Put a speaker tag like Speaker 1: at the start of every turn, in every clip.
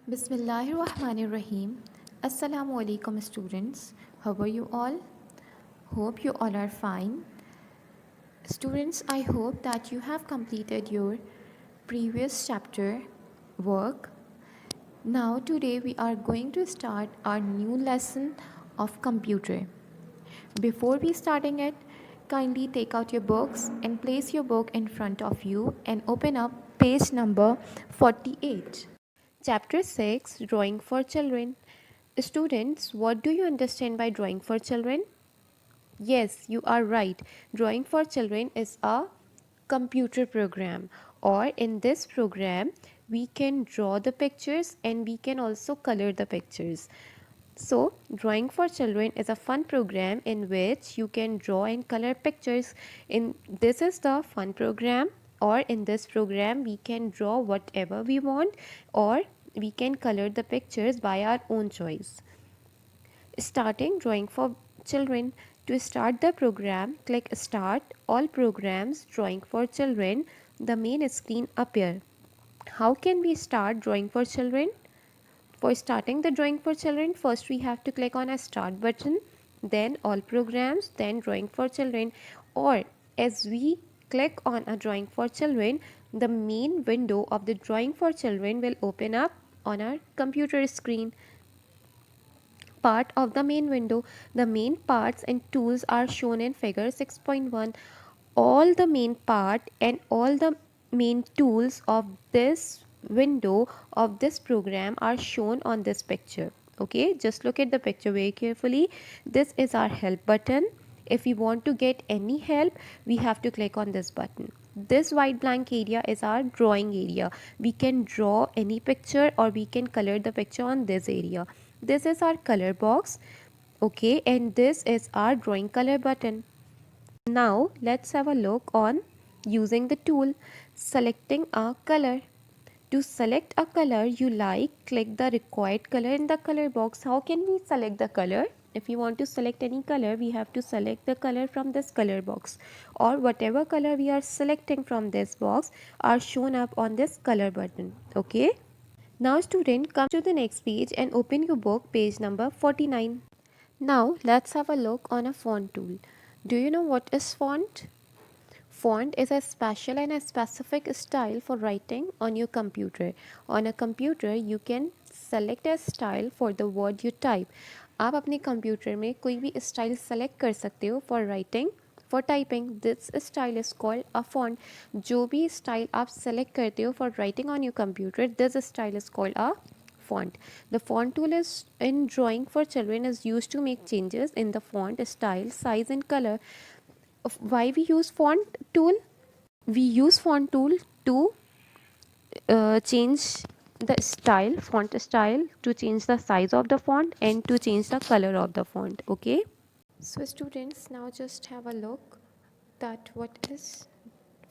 Speaker 1: Bismillahirrahmanirrahim. Assalamu alaikum students. How are you all? Hope you all are fine. Students, I hope that you have completed your previous chapter work. Now today we are going to start our new lesson of computer. Before we starting it, kindly take out your books and place your book in front of you and open up page number 48. Chapter 6, Drawing for Children. Students, what do you understand by drawing for children? Yes, you are right. Drawing for children is a computer program, or in this program we can draw the pictures and we can also color the pictures. So, Drawing for Children is a fun program in which you can draw and color pictures. In this is the fun program, or in this program we can draw whatever we want, or we can color the pictures by our own choice. Starting Drawing for Children. To start the program, click Start. All programs Drawing for Children. The main screen appear. How can we start Drawing for Children? For starting the Drawing for Children, first we have to click on a Start button, then All Programs, then Drawing for Children. Or as we click on a Drawing for Children, the main window of the Drawing for Children will open up on our computer screen. Part of the main window. The main parts and tools are shown in figure 6.1. All the main part and all the main tools of this window of this program are shown on this picture. Okay, just look at the picture very carefully. This is our help button. If we want to get any help, we have to click on this button. This white blank area is our drawing area. We can draw any picture or we can color the picture on this area. This is our color box. Okay, and this is our drawing color button. Now let's have a look on using the tool. Selecting a color. To select a color you like, click the required color in the color box. How can we select the color? If you want to select any color, we have to select the color from this color box, or whatever color we are selecting from this box are shown up on this color button. Okay. Now student, come to the next page and open your book, page number 49. Now let's have a look on a font tool. Do you know what is font? Font is a special and a specific style for writing on your computer. On a computer, you can select a style for the word you type. आप अपने computer में कोई भी style select कर सकते हो for writing for typing. This style is called a font. जो भी स्टाइल आप सेलेक्ट करते हो for writing on your computer, this style is called a font. The font tool is in drawing for children is used to make changes in the font style, size and color. Why we use font tool? We use font tool to change the style, font style, to change the size of the font and to change the color of the font. Okay, so students, now just have a look that what is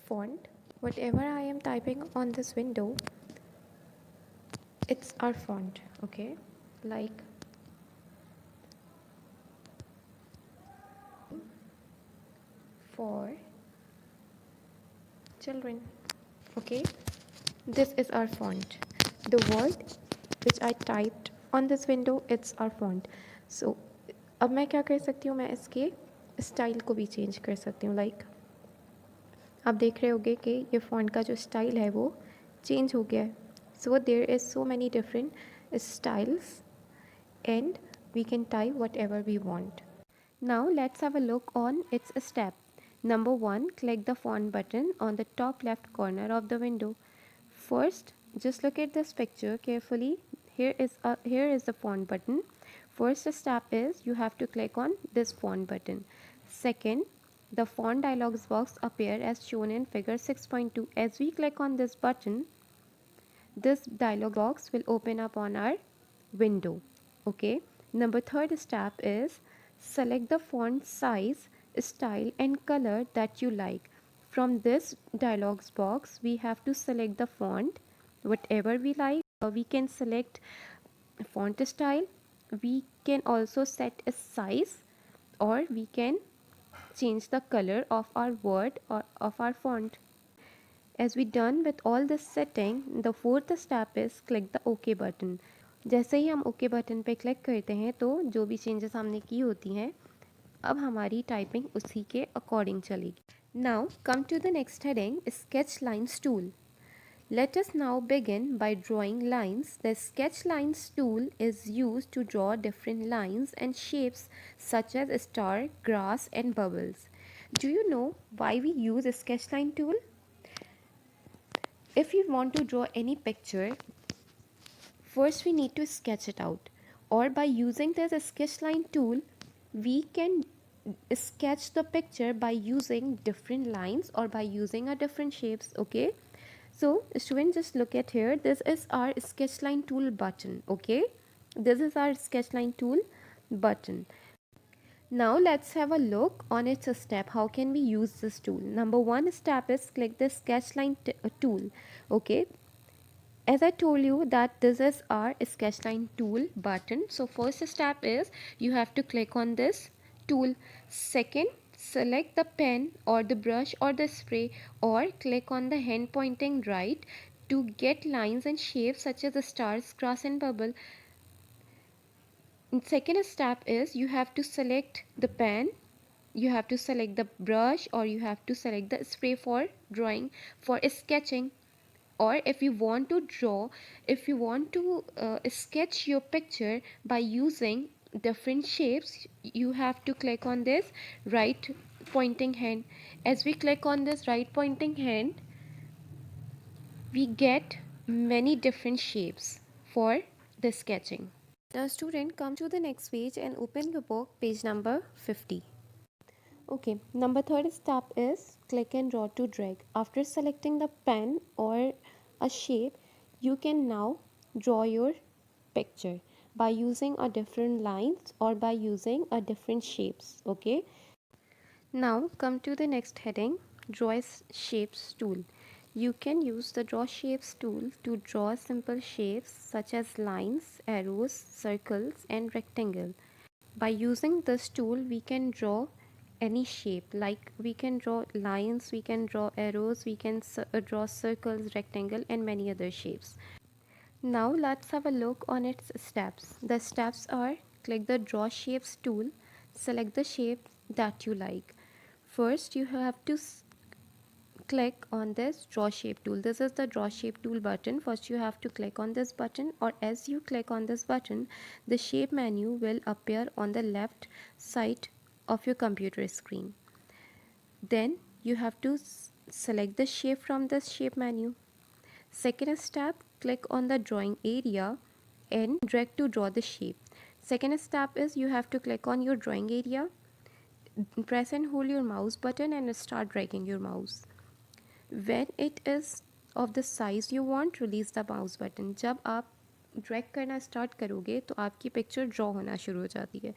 Speaker 1: font. Whatever I am typing on this window, it's our font. Okay, like for children. Okay, this is our font. The word which I typed on this window, it's our font. So अब मैं क्या कर सकती हूँ, मैं इसके style को भी चेंज कर सकती हूँ. लाइक आप देख रहे होगे कि ये फॉन्ट का जो स्टाइल है वो चेंज हो गया है. So there is so many different styles and we can type whatever we want. Now let's have a look on its step. Number 1, click the font button on the top left corner of the window. First, just look at this picture carefully. Here is the font button. First step is you have to click on this font button. Second, the font dialog box appear as shown in figure 6.2. As we click on this button, this dialog box will open up on our window. Okay. Number third step is select the font size, style and color that you like. From this dialog box, we have to select the font, whatever we like. We can select font style. We can also set a size, or we can change the color of our word or of our font. As we done with all this setting, the fourth step is click the OK button. जैसे ही हम OK button पे click करते हैं तो जो भी changes हमने की होती हैं अब हमारी टाइपिंग उसी के अकॉर्डिंग चलेगी. Now come to the next heading, sketch lines tool. Let us now begin by drawing lines. The sketch lines tool is used to draw different lines and shapes such as star, grass and bubbles. Do you know why we use a sketch line tool? If you want to draw any picture, first we need to sketch it out, or by using this sketch line tool we can sketch the picture by using different lines or by using a different shapes. Okay, so students, just look at here, this is our sketch line tool button. Okay, this is our sketch line tool button. Now let's have a look on its step. How can we use this tool? Number one step is click the sketch line tool. Okay, as I told you that this is our sketchline tool button. So first step is you have to click on this tool. Second, select the pen or the brush or the spray, or click on the hand pointing right to get lines and shapes such as the stars, grass and bubble. And second step is you have to select the pen, you have to select the brush, or you have to select the spray for drawing, for sketching. Or if you want to draw, if you want to sketch your picture by using different shapes, you have to click on this right pointing hand. As we click on this right pointing hand, we get many different shapes for the sketching. Now student, come to the next page and open your book, page number 50. Okay, number third step is click and draw to drag. After selecting the pen or a shape, you can now draw your picture by using a different lines or by using a different shapes. Okay, now come to the next heading, draw shapes tool. You can use the draw shapes tool to draw simple shapes such as lines, arrows, circles and rectangle. By using this tool we can draw any shape, like we can draw lines, we can draw arrows, we can draw circles, rectangle and many other shapes. Now let's have a look on its steps. The steps are click the draw shapes tool, select the shape that you like. First you have to click on this draw shape tool. This is the draw shape tool button. First you have to click on this button, or as you click on this button the shape menu will appear on the left side of your computer screen. Then you have to select the shape from this shape menu. Second step, click on the drawing area and drag to draw the shape. Second step is you have to click on your drawing area, press and hold your mouse button and start dragging your mouse. When it is of the size you want, release the mouse button. जब आप drag करना start करोगे तो आपकी picture draw होना शुरू हो जाती है.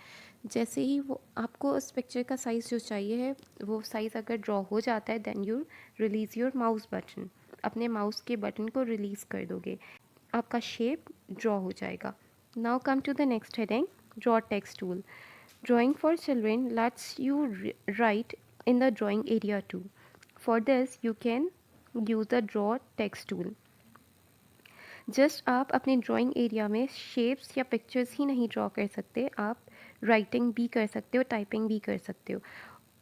Speaker 1: जैसे ही वो आपको उस पिक्चर का साइज़ जो चाहिए है वो साइज़ अगर ड्रॉ हो जाता है, then you release your mouse button. अपने माउस के बटन को रिलीज़ कर दोगे, आपका शेप ड्रॉ हो जाएगा. Now come to the next heading, draw text tool. Drawing for children lets you write in the drawing area too. For this you can use the draw text tool. Just आप अपने drawing area में shapes या pictures ही नहीं draw कर सकते, आप writing भी कर सकते हो, टाइपिंग भी कर सकते हो.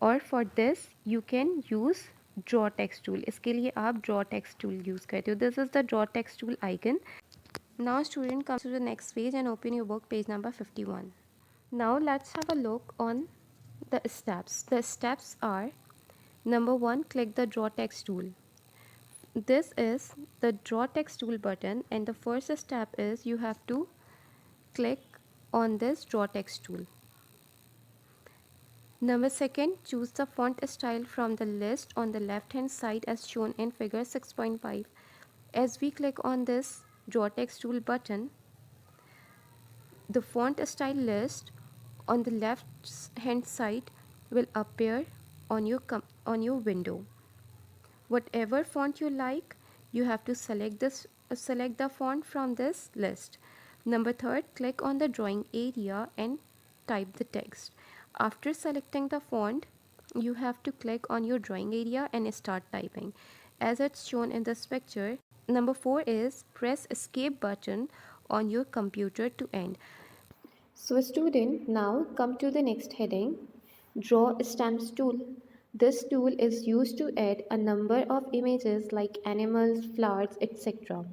Speaker 1: और for this you can use draw text tool. इसके लिए आप ड्रॉ टेक्स्ट टूल यूज़ करते हो. This is the draw text tool icon. Now student, come to the next page and open your book, page number 51. Now let's have a look on the steps. The steps are, number 1, click the draw text tool. This is the draw text tool button and the first step is you have to click on this draw text tool. Number 2, choose the font style from the list on the left hand side as shown in figure 6.5. As we click on this draw text tool button, the font style list on the left hand side will appear on your window. Whatever font you like, you have to select the font from this list. Number 3, click on the drawing area and type the text. After selecting the font, you have to click on your drawing area and start typing.
Speaker 2: as it's shown in this picture. Number 4 is press escape button on your computer to end.
Speaker 1: So student, now come to the next heading, draw stamps tool. This tool is used to add a number of images like animals, flowers, etc.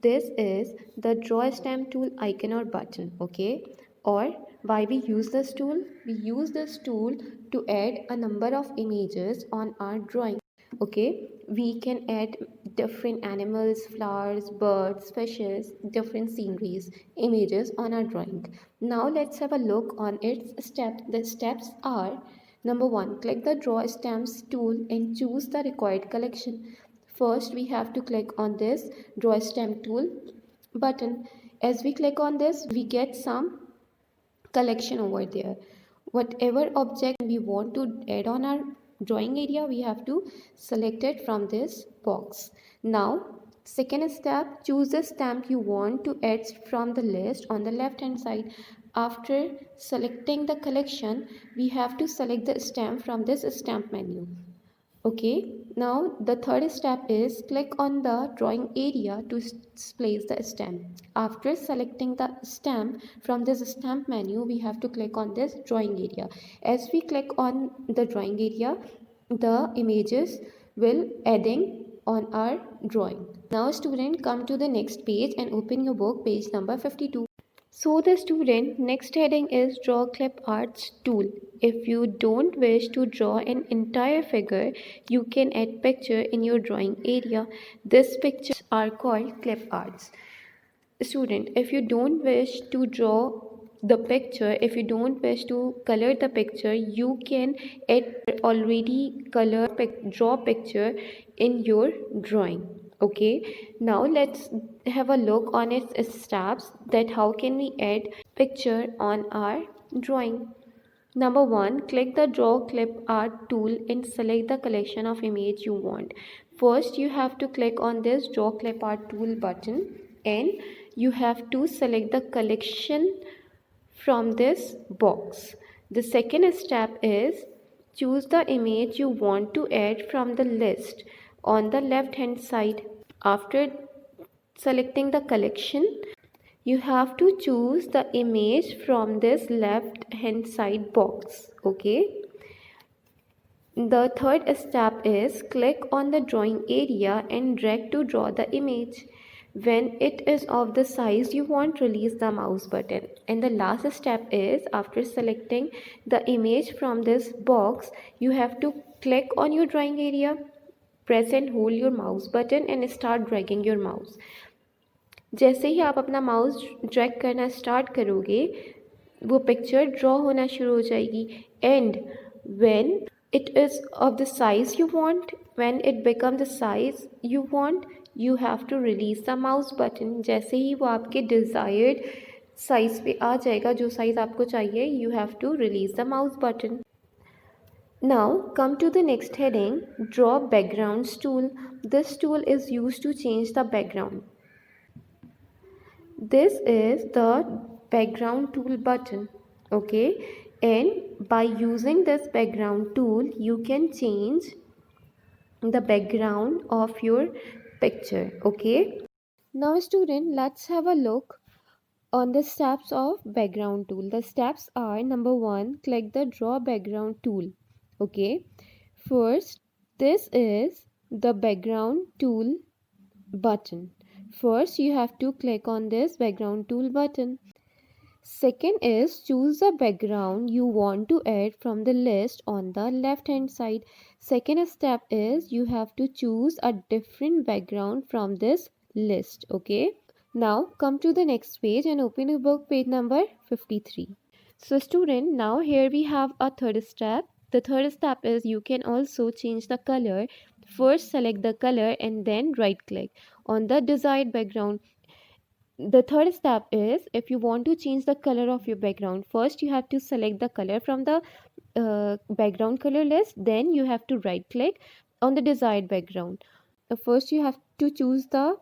Speaker 1: This is the draw stamp tool icon or button, okay? Or why we use this tool? We use this tool to add a number of images on our drawing. Okay, we can add different animals, flowers, birds, fishes, different sceneries, images on our drawing. Now let's have a look on its steps. The steps are: number one, click the draw stamps tool and choose the required collection. First we have to click on this draw stamp tool button. As we click on this, we get some collection over there. Whatever object we want to add on our drawing area, we have to select it from this box. Now second step, choose the stamp you want to add from the list on the left hand side. After selecting the collection, we have to select the stamp from this stamp menu. Okay, now the third step is click on the drawing area to place the stamp. After selecting the stamp from this stamp menu, we have to click on this drawing area. As we click on the drawing area, the images will adding on our drawing. Now student, come to the next page and open your book, page number 52. So the student, next heading is draw clip arts tool. If you don't wish to draw an entire figure, you can add picture in your drawing area. These pictures are called clip arts. Student, if you don't wish to draw the picture, if you don't wish to color the picture, you can add already color draw picture in your drawing. Okay, now let's have a look on its steps, that how can we add picture on our drawing. Number one, click the draw clip art tool and select the collection of image you want. First, you have to click on this draw clip art tool button and you have to select the collection from this box. The second step is choose the image you want to add from the list on the left hand side. After selecting the collection, you have to choose the image from this left hand side box. Okay, the third step is click on the drawing area and drag to draw the image. When it is of the size you want, release the mouse button. And the last step is, after selecting the image from this box, you have to click on your drawing area, press and hold your mouse button and start dragging your mouse. जैसे ही आप अपना mouse drag करना start करोगे, वो picture draw होना शुरू हो जाएगी. And when it is of the size you want, when it become the size you want, you have to release the mouse button. जैसे ही वो आपके desired size पे आ जाएगा, जो size आपको चाहिए, you have to release the mouse button. Now come to the next heading, draw backgrounds tool. This tool is used to change the background. This is the background tool button. Okay, and by using this background tool you can change the background of your picture. Okay, now student, let's have a look on the steps of background tool. The steps are: number one, click the draw background tool. Okay, first, this is the background tool button. First, you have to click on this background tool button. Second is choose the background you want to add from the list on the left hand side. Second step is you have to choose a different background from this list. Okay. Now come to the next page and open your book, page number 53. So student, now here we have a third step. The third step is you can also change the color. First select the color and then right click on the desired background. The third step is, if you want to change the color of your background, first you have to select the color from the background color list, then you have to right click on the desired background. First you have to choose the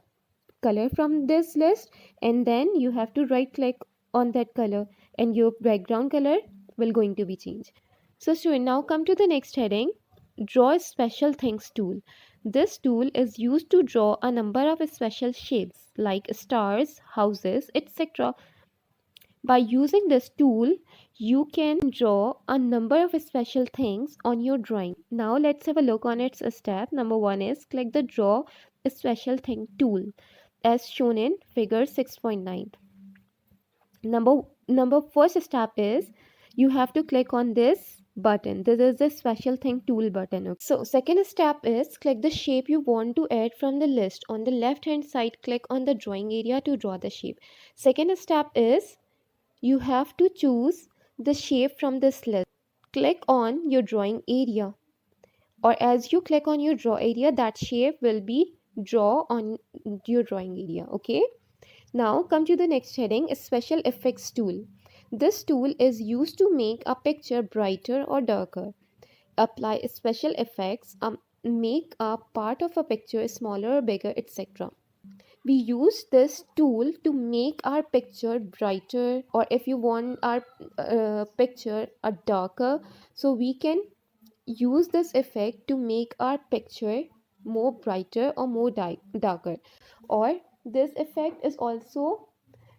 Speaker 1: color from this list and then you have to right click on that color and your background color will going to be changed. So student, now come to the next heading,
Speaker 2: Draw Special Things tool. This tool is used to draw a number of special shapes like stars, houses, etc. By using this tool, you can draw a number of special things on your drawing. Now let's have a look on its step. Number 1 is click the Draw Special Thing tool as shown in figure 6.9. Number first step is you have to click on this button. This is the special thing tool button. Okay. So second step is click the shape you want to add from the list. On the left hand side, click on the drawing area to draw the shape. Second step is you have to choose the shape from this list. Click on your drawing area, or as you click on your draw area, that shape will be draw on your drawing area. Okay. Now come to the next heading, Special Effects tool. This tool is used to make a picture brighter or darker. Apply special effects, make a part of a picture smaller or bigger, etc. We use this tool to make our picture brighter, or if you want our picture a darker, so we can use this effect to make our picture more brighter or more darker. Or this effect is also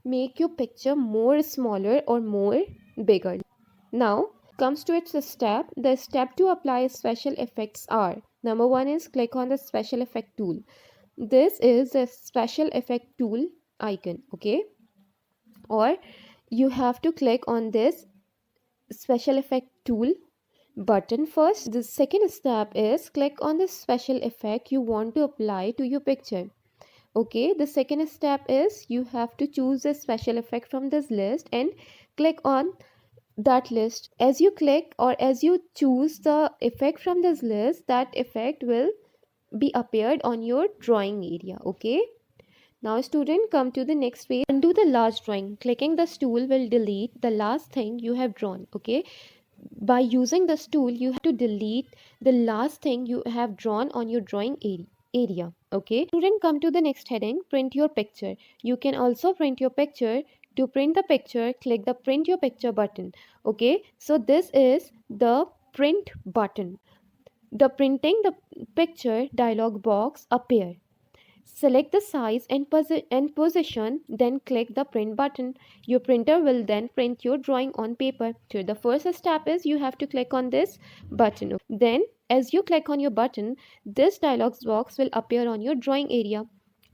Speaker 2: make your picture more smaller or more bigger. Now comes to its step. The step to apply special effects are: number 1 is click on the special effect tool. This is the special effect tool icon. Okay, or you have to click on this special effect tool button first. The second step is click on the special effect you want to apply to your picture. Okay, the second step is you have to choose a special effect from this list and click on that list. As you click or as you choose the effect from this list, that effect will be appeared on your drawing area. Okay, now student, come to the next page. Undo the last drawing. Clicking this tool will delete the last thing you have drawn. Okay, by using this tool you have to delete the last thing you have drawn on your drawing area. Okay, student, come to the next heading, print your picture. You can also print your picture. To print the picture, click the print your picture button. Okay, so this is the print button. The printing the picture dialog box appear. Select the size and position, then click the print button. Your printer will then print your drawing on paper. So the first step is you have to click on this button. Then as you click on your button, this dialog box will appear on your drawing area.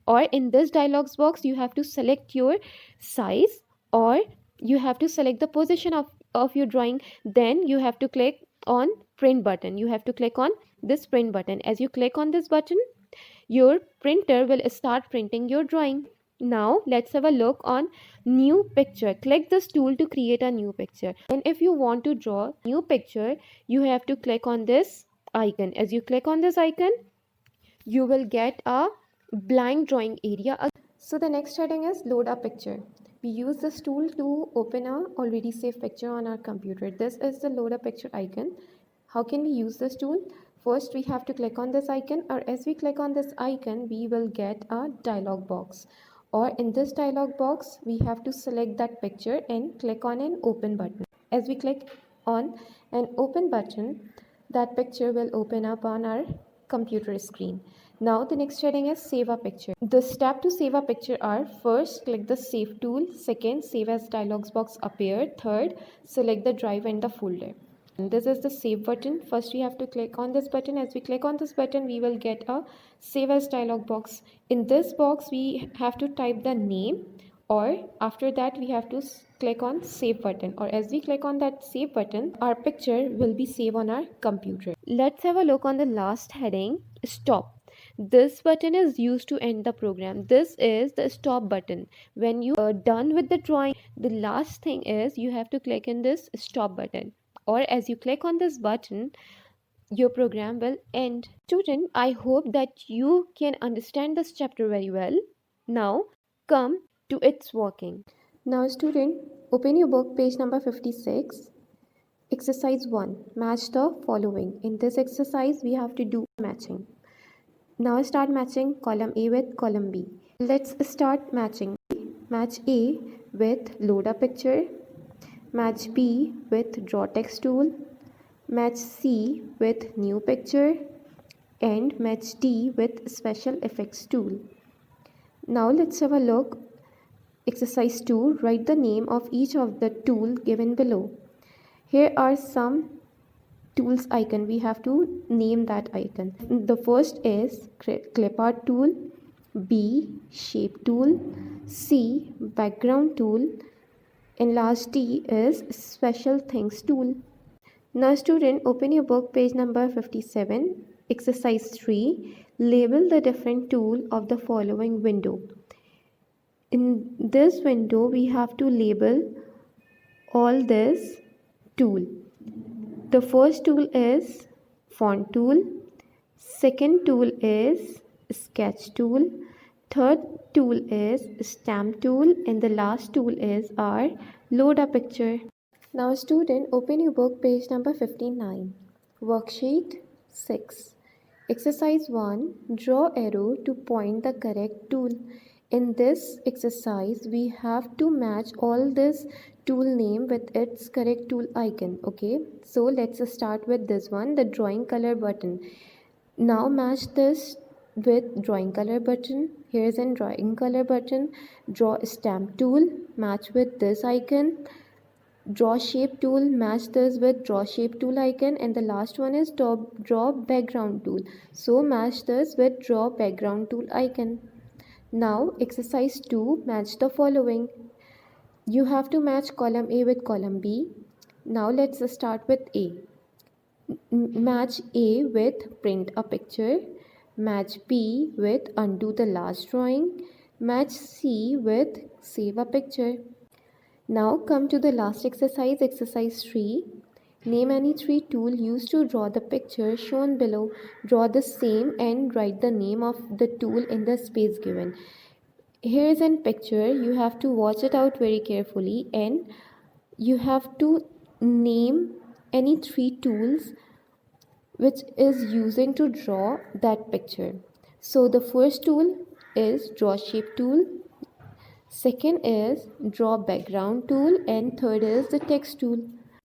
Speaker 2: Or in this dialog box, you have to select your size, or you have to select the position of your drawing. Then you have to click on print button. You have to click on this print button. As you click on this button, your printer will start printing your drawing. Now let's have a look on new picture. Click this tool to create a new picture. And if you want to draw new picture, you have to click on this icon. As you click on this icon, you will get a blank drawing area. So the next heading is load a picture. We use this tool to open a already saved picture on our computer. This is the load a picture icon. How can we use this tool? First, we have to click on this icon, or as we click on this icon, we will get a dialog box. Or in this dialog box, we have to select that picture and click on an open button. As we click on an open button, that picture will open up on our computer screen. Now the next heading is save a picture. The step to save a picture are: first, click the save tool. Second, save as dialog box appear. Third, select the drive and the folder. And this is the save button. First we have to click on this button. As we click on this button, we will get a save as dialog box. In this box we have to type the name, or after that we have to click on save button, or as we click on that save button, our picture will be saved on our computer. Let's have a look on the last heading, stop. This button is used to end the program. This is the stop button. When you are done with the drawing, the last thing is you have to click in this stop button, or as you click on this button, your program will end. Student, I hope that you can understand this chapter very well. Now come to its working. Now student, open your book, page number 56. Exercise 1. Match the following. In this exercise, we have to do matching. Now start matching column A with column B. Let's start matching. Match A with load a picture. Match B with draw text tool. match C with new picture, and match D with special effects tool. Now let's have a look. Exercise 2. Write the name of each of the tool given below. Here are some tools icon. We have to name that icon. The first is clip art tool, B shape tool, C background tool, and last D is special things tool. Now student, open your book, page number 57. Exercise 3. Label the different tool of the following window. In this window we have to label all this tool. The first tool is font tool, second tool is sketch tool, third tool is stamp tool, and the last tool is our load a picture. Now student, open your book, page number 59. Worksheet 6. Exercise 1. Draw arrow to point the correct tool. In this exercise, we have to match all this tool name with its correct tool icon. Okay, so let's start with this one, the drawing color button. Now match this with drawing color button. Here is a drawing color button. Draw stamp tool, match with this icon. Draw shape tool, match this with draw shape tool icon, and the last one is draw background tool, so match this with draw background tool icon. Now exercise 2, match the following. You have to match column A with column B. Now let's start with A. Match A with print a picture, match B with undo the last drawing, match C with save a picture. Now come to the last exercise, exercise 3. Name any 3 tools used to draw the picture shown below. Draw the same and write the name of the tool in the space given. Here is a picture. You have to watch it out very carefully and you have to name any 3 tools which is using to draw that picture. So the first tool is draw shape tool. Second is draw background tool, and third is the text tool.